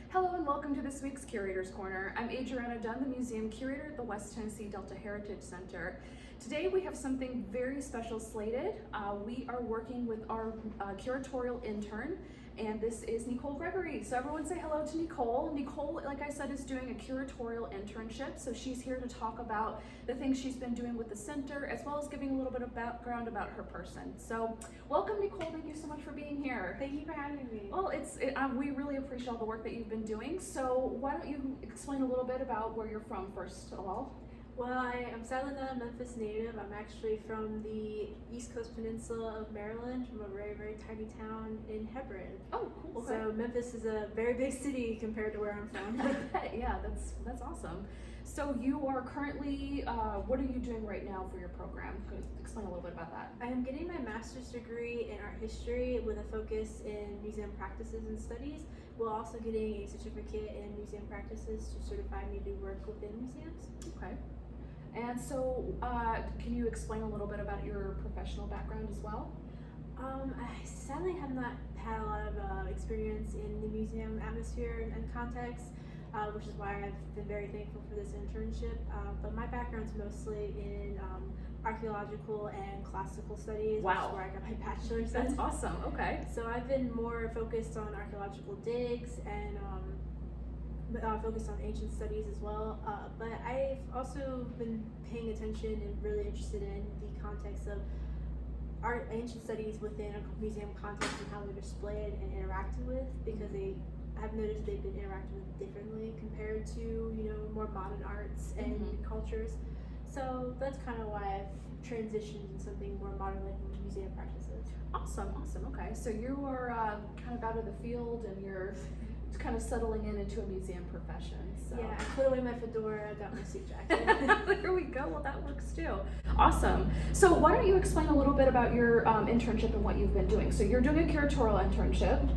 Hello and welcome to this week's Curator's Corner. I'm Adriana Dunn, the museum curator at the West Tennessee Delta Heritage Center. Today we have something very special slated. We are working with our curatorial intern, and this is Neecole Gregory. So everyone say hello to Neecole. Neecole, like I said, is doing a curatorial internship, so she's here to talk about the things she's been doing with the center, as well as giving a little bit of background about her person. So welcome, Neecole. Thank you so much for being here. Thank you for having me. Well, we really appreciate all the work that you've been doing. So why don't you explain a little bit about where you're from first of all? Well, I am sadly not a Memphis native. I'm actually from the East Coast Peninsula of Maryland, from a very, very tiny town in Hebron. Oh, cool. Okay. So Memphis is a very big city compared to where I'm from. Yeah, that's awesome. So you are currently, what are you doing right now for your program? Could you explain a little bit about that? I am getting my master's degree in art history with a focus in museum practices and studies, while also getting a certificate in museum practices to certify me to work within museums. Okay. And so, can you explain a little bit about your professional background as well? I sadly have not had a lot of experience in the museum atmosphere and context, which is why I've been very thankful for this internship. But my background's mostly in archaeological and classical studies, Wow. which is where I got my bachelor's in. That's awesome. Okay. So I've been more focused on archaeological digs and focused on ancient studies as well, but I've also been paying attention and really interested in the context of ancient studies within a museum context and how they're displayed and interacted with, because I've noticed they've been interacted with differently compared to more modern arts and cultures. So that's kind of why I've transitioned into something more modern like museum practices. Awesome. Okay. So you are kind of out of the field and you're kind of settling into a museum profession. So. Yeah, I put away my fedora, got my suit jacket. There we go. Well, that works too. Awesome. So why don't you explain a little bit about your internship and what you've been doing? So you're doing a curatorial internship,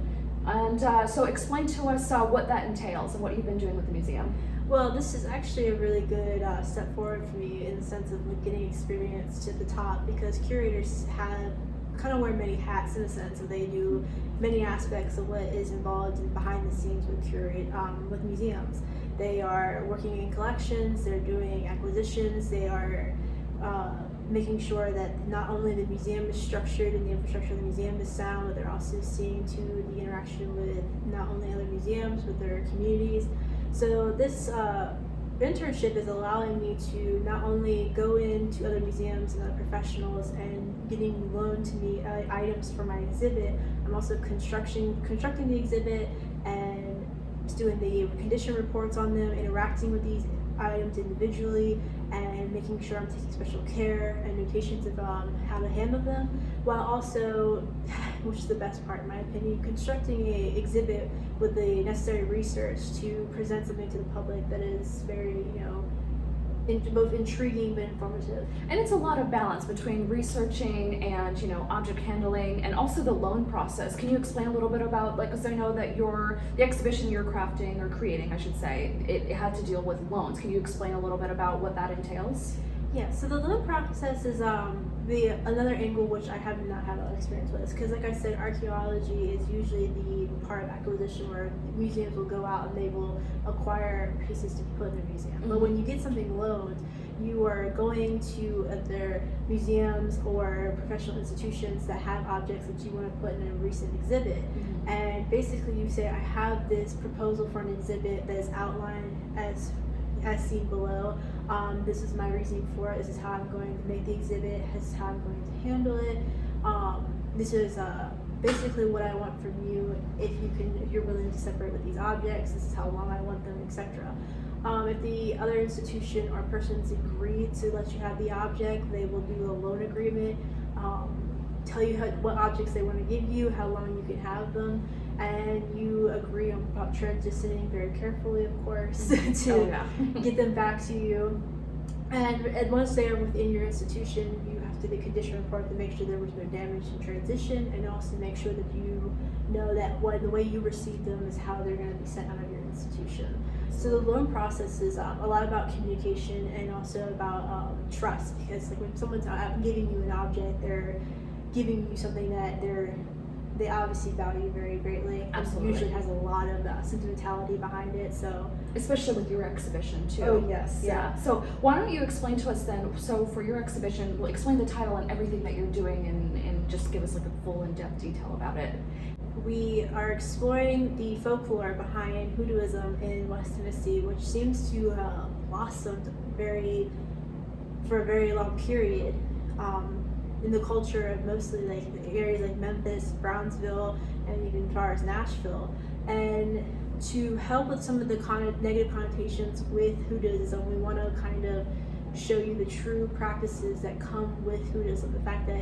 and so explain to us what that entails and what you've been doing with the museum. Well, this is actually a really good step forward for me in the sense of getting experience to the top, because curators have kind of wear many hats in a sense, and they do many aspects of what is involved in behind the scenes with museums. They are working in collections, they're doing acquisitions, they are making sure that not only the museum is structured and the infrastructure of the museum is sound, but they're also seeing to the interaction with not only other museums, but their communities. So this internship is allowing me to not only go into other museums and other professionals and getting loaned to me items for my exhibit, I'm also constructing the exhibit and doing the condition reports on them, interacting with these items individually, and making sure I'm taking special care and notations of how to handle them, while also, which is the best part in my opinion, constructing an exhibit with the necessary research to present something to the public that is very, both intriguing but informative. And it's a lot of balance between researching and object handling, and also the loan process. Can you explain a little bit about, because I know that the exhibition you're crafting or creating, I should say, it had to deal with loans. Can you explain a little bit about what that entails? Yeah, so the loan process is another angle which I have not had a lot of experience with, because like I said, archaeology is usually the part of acquisition where museums will go out and they will acquire pieces to put in their museum. But when you get something loaned, you are going to other museums or professional institutions that have objects that you want to put in a recent exhibit. And basically you say, I have this proposal for an exhibit that is outlined as seen below. This is my reasoning for it. This is how I'm going to make the exhibit. This is how I'm going to handle it. This is basically what I want from you. If you're willing to separate with these objects, this is how long I want them, etc. If the other institution or persons agree to let you have the object, they will do a loan agreement, tell you what objects they want to give you, how long you can have them, and you agree about transitioning very carefully, of course, to get them back to you. And once they are within your institution, you have to do the condition report to make sure there was no damage in transition, and also make sure that you know that the way you receive them is how they're going to be sent out of your institution. So the loan process is a lot about communication and also about trust, because when someone's giving you an object, they're giving you something that they obviously value very greatly. Absolutely. Usually has a lot of sentimentality behind it. So especially with your exhibition too. Oh yes, yeah. So why don't you explain to us then? So for your exhibition, explain the title and everything that you're doing, and just give us like a full in-depth detail about it. We are exploring the folklore behind Hoodooism in West Tennessee, which seems to have blossomed for a very long period in the culture of mostly like areas like Memphis, Brownsville, and even as far as Nashville. And to help with some of the negative connotations with Hoodooism, we want to kind of show you the true practices that come with Hoodooism. The fact that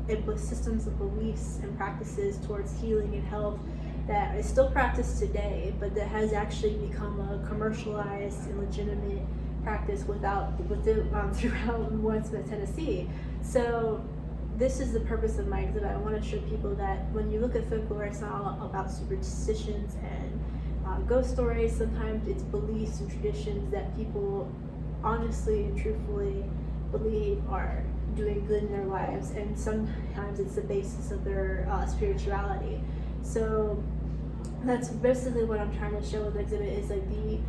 it was systems of beliefs and practices towards healing and health that is still practiced today, but that has actually become a commercialized and legitimate practice throughout West Tennessee. So this is the purpose of my exhibit. I want to show people that when you look at folklore, it's not all about superstitions and ghost stories. Sometimes it's beliefs and traditions that people honestly and truthfully believe are doing good in their lives, and sometimes it's the basis of their spirituality. So that's basically what I'm trying to show with the exhibit, is like the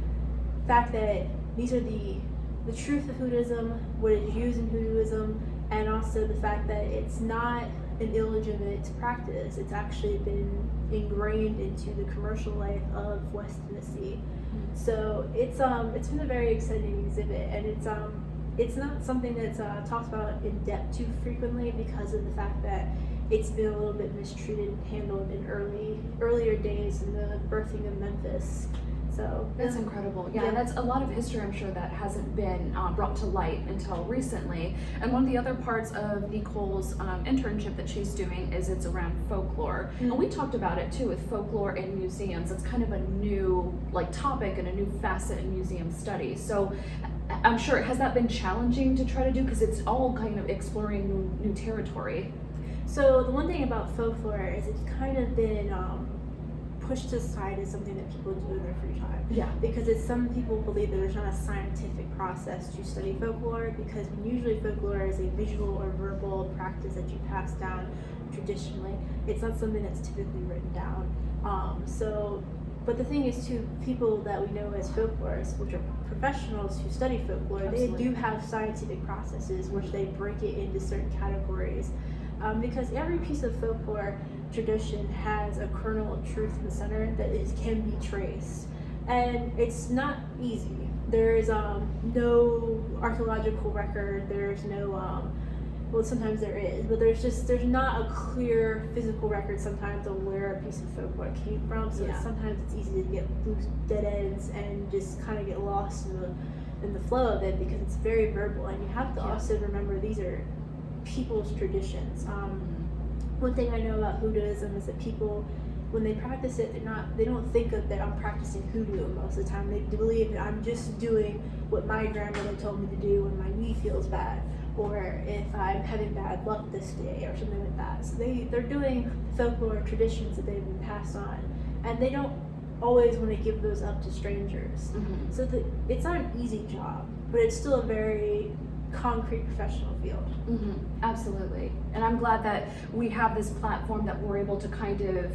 fact that these are the truth of Hoodooism, what is used in Hoodooism, and also the fact that it's not an illegitimate practice. It's actually been ingrained into the commercial life of West Tennessee. So it's been a very exciting exhibit, and it's not something that's talked about in depth too frequently because of the fact that it's been a little bit mistreated and handled in earlier days in the birthing of Memphis. So that's incredible. Yeah, and that's a lot of history, I'm sure, that hasn't been brought to light until recently. And one of the other parts of Neecole's internship that she's doing is it's around folklore. And we talked about it too with folklore in museums. It's kind of a new topic and a new facet in museum study. So I'm sure, has that been challenging to try to do, because it's all kind of exploring new territory? So the one thing about folklore is it's kind of been pushed aside as something that people do in their free time. Yeah. Because some people believe that there's not a scientific process to study folklore, because usually folklore is a visual or verbal practice that you pass down traditionally. It's not something that's typically written down. But the thing is too, people that we know as folklorists, which are professionals who study folklore, Absolutely. They do have scientific processes which they break it into certain categories. Because every piece of folklore tradition has a kernel of truth in the center that can be traced, and it's not easy. There is no archaeological record. There's no well, sometimes there is, but there's not a clear physical record sometimes of where a piece of folklore came from. So sometimes it's easy to get loose dead ends and just kind of get lost in the flow of it, because it's very verbal, and you have to also remember these are people's traditions. One thing I know about Hoodooism is that people, when they practice it, they don't think of that I'm practicing Hoodoo most of the time. They believe that I'm just doing what my grandmother told me to do when my knee feels bad, or if I'm having bad luck this day, or something like that. So they're doing folklore traditions that they've been passed on, and they don't always want to give those up to strangers. So it's not an easy job, but it's still a very concrete professional field. Absolutely. And I'm glad that we have this platform that we're able to kind of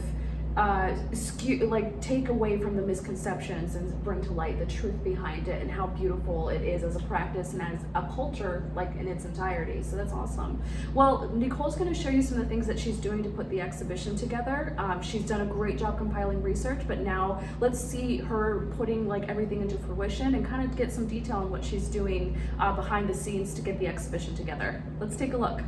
take away from the misconceptions and bring to light the truth behind it and how beautiful it is as a practice and as a culture, in its entirety. So that's awesome. Well, Neecole's going to show you some of the things that she's doing to put the exhibition together. She's done a great job compiling research, but now let's see her putting everything into fruition and kind of get some detail on what she's doing behind the scenes to get the exhibition together. Let's take a look.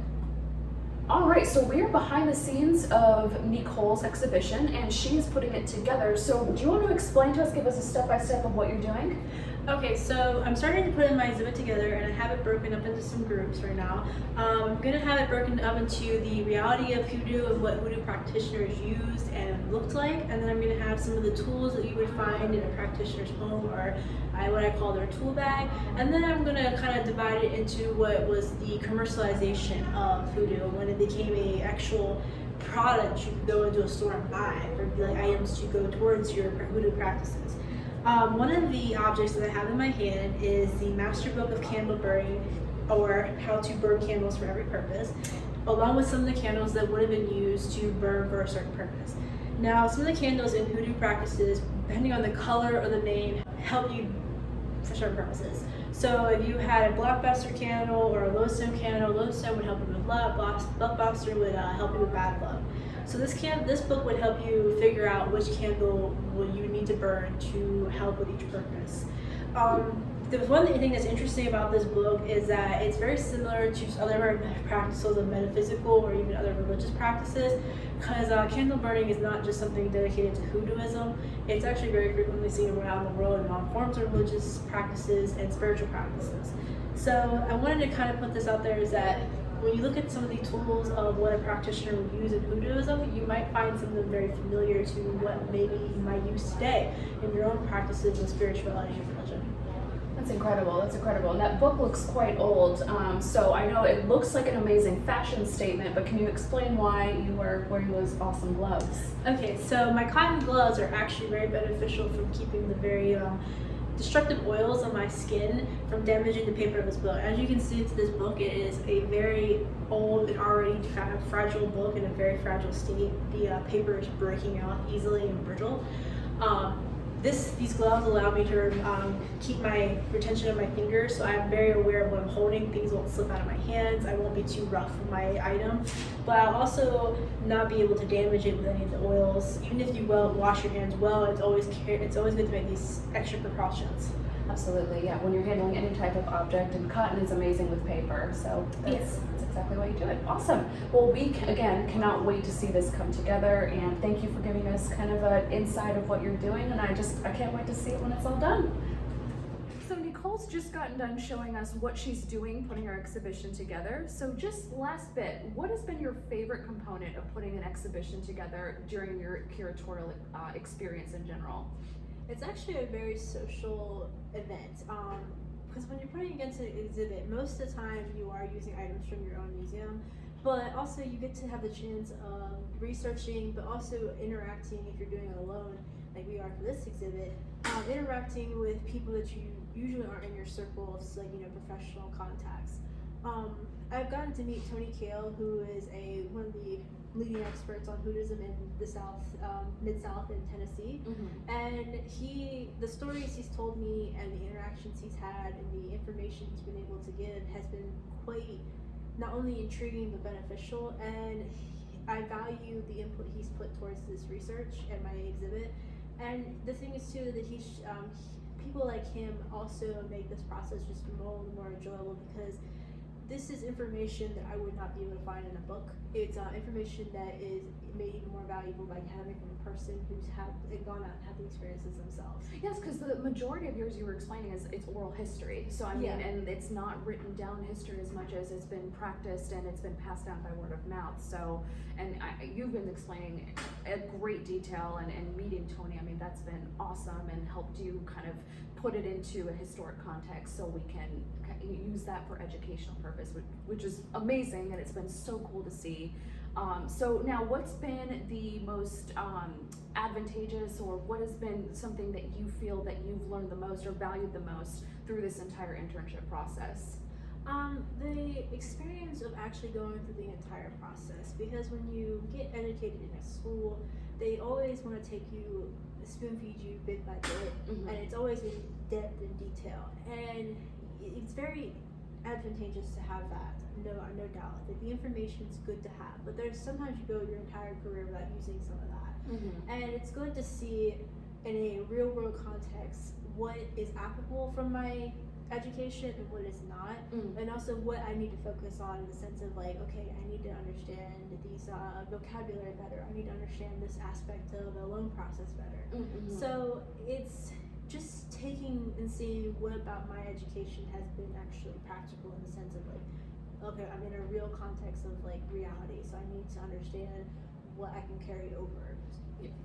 All right, so we're behind the scenes of Neecole's exhibition, and she is putting it together. So do you want to explain to us, give us a step-by-step of what you're doing? Okay, so I'm starting to put my exhibit together, and I have it broken up into some groups right now. I'm going to have it broken up into the reality of Hoodoo and what Hoodoo practitioners used and looked like, and then I'm going to have some of the tools that you would find in a practitioner's home, or what I call their tool bag, and then I'm going to kind of divide it into what was the commercialization of Hoodoo, when it became an actual product you could go into a store and buy, for items to go towards your Hoodoo practices. One of the objects that I have in my hand is the Master Book of Candle Burning, or How to Burn Candles for Every Purpose. along with some of the candles that would have been used to burn for a certain purpose. Now, some of the candles in Hoodoo practices, depending on the color or the name, help you for certain purposes. So if you had a blockbuster candle or a lodestone candle, lodestone would help you with love, blockbuster would help you with bad luck. So this book would help you figure out which candle you need to burn to help with each purpose. The one thing that's interesting about this book is that it's very similar to other practices of metaphysical or even other religious practices, because candle burning is not just something dedicated to Hoodooism. It's actually very frequently seen around the world in all forms of religious practices and spiritual practices. So I wanted to kind of put this out there, is that when you look at some of the tools of what a practitioner would use in Hoodooism, you might find some of them very familiar to what maybe you might use today in your own practices of spirituality and religion. That's incredible. That's incredible. And that book looks quite old. So I know it looks like an amazing fashion statement, but can you explain why you were wearing those awesome gloves? Okay, so my cotton gloves are actually very beneficial from keeping the very destructive oils on my skin from damaging the paper of this book. As you can see, this book, it is a very old and already kind of fragile book in a very fragile state. The paper is breaking off easily and brittle. These gloves allow me to keep my retention of my fingers, so I'm very aware of what I'm holding. Things won't slip out of my hands. I won't be too rough with my item, but I'll also not be able to damage it with any of the oils. Even if you wash your hands well, it's always good to make these extra precautions. Absolutely, yeah. When you're handling any type of object, and cotton is amazing with paper, so that's exactly why you do it. Awesome. Well, we again cannot wait to see this come together, and thank you for giving us kind of an insight of what you're doing, and I can't wait to see it when it's all done. So Neecole's just gotten done showing us what she's doing, putting her exhibition together. So just last bit, what has been your favorite component of putting an exhibition together during your curatorial experience in general? It's actually a very social event, because when you're putting against an exhibit, most of the time you are using items from your own museum, but also you get to have the chance of researching, but also interacting if you're doing it alone, like we are for this exhibit, interacting with people that you usually aren't in your circle of, like, professional contacts. I've gotten to meet Tony Kale, who is one of the leading experts on Hoodooism in the South, Mid-South in Tennessee. Mm-hmm. And the stories he's told me and the interactions he's had and the information he's been able to give has been quite not only intriguing but beneficial, and I value the input he's put towards this research and my exhibit. And the thing is too that people like him also make this process just more enjoyable, because this is information that I would not be able to find in a book. It's information that is made even more valuable by having from a person who's gone out and had the experiences themselves. Yes, because the majority of yours you were explaining is it's oral history. So I mean, and it's not written down history as much as it's been practiced and it's been passed down by word of mouth. So, and you've been explaining at great detail, and meeting Tony, I mean, that's been awesome and helped you kind of put it into a historic context so we can use that for educational purpose, which is amazing, and it's been so cool to see. So now, what's been the most advantageous, or what has been something that you feel that you've learned the most or valued the most through this entire internship process? The experience of actually going through the entire process, because when you get educated in a school, they always want to take you, spoon feed you bit by bit, Mm-hmm. and it's always in depth and detail, and it's very advantageous to have that, no doubt. That the information's good to have, but there's sometimes you go your entire career without using some of that. Mm-hmm. And it's good to see in a real world context what is applicable from my education and what is not, and also what I need to focus on in the sense of, like, okay, I need to understand these vocabulary better, I need to understand this aspect of the loan process better. Mm-hmm. So it's just taking and seeing what about my education has been actually practical, in the sense of, like, okay, I'm in a real context of, like, reality, so I need to understand what I can carry over.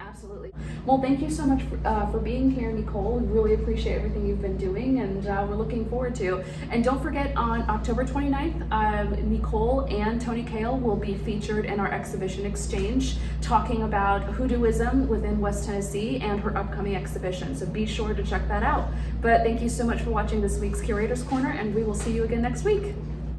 Absolutely. Well, thank you so much for being here, Neecole. We really appreciate everything you've been doing, and we're looking forward to. And don't forget, on October 29th, Neecole and Tony Kale will be featured in our exhibition exchange, talking about Hoodooism within West Tennessee and her upcoming exhibition. So be sure to check that out. But thank you so much for watching this week's Curator's Corner, and we will see you again next week.